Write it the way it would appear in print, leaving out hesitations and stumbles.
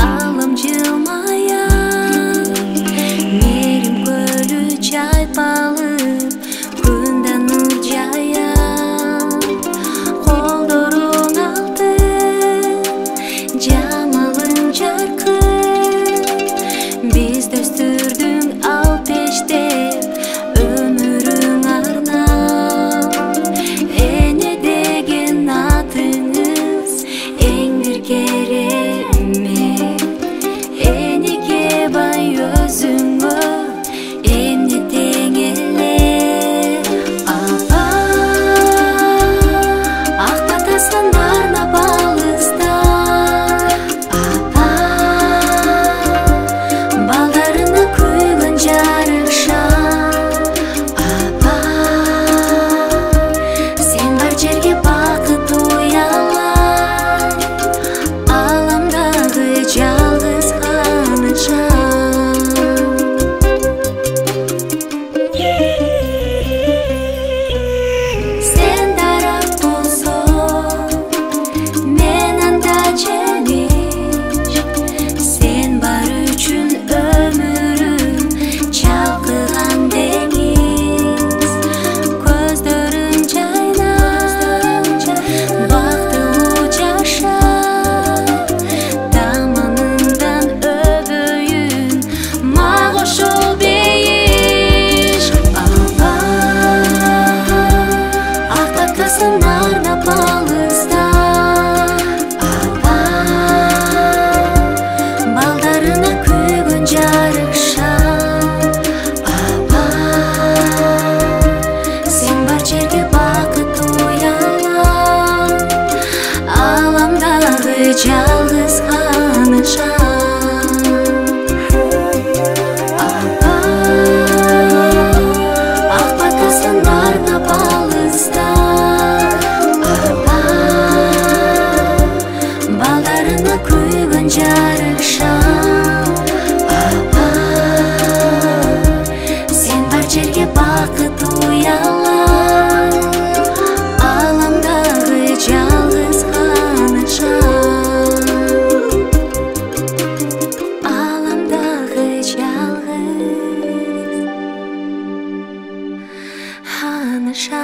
Alım жылмая Мерим көлү чайпалып күндөн жая колдоруң алтын жамалың жаркын биз дөстүрдүң ал пештеп өмүрүң арнап эне деген атыңыз эң бир кереме энеге бай өзүңө эмне тең эле апа ак батасын арнап алыста апа балдарына күйгөн жарыша апа сен бар жерге бакыт уялай аламдагы жалгыз ханыша сен дарак болсоң мен анда жемиш сен бар үчүн өмүрүм чалкыган деңиз көздөрүң жайнап бактылуу жаша даманыңдан өбөйүн мага ошол бейиш апа ак батасын арнап алыста апа балдарына күйгөн жарыша апа сен бар жерге бакыт уялай аламдагы жалгыз ханыша апа ак батасын арнап алыста апа балдарына күйгөн жарыша апа сен бар жерге бакыт уялай аламдагы жалгыз ханыша аламдагы жалгыз ханыша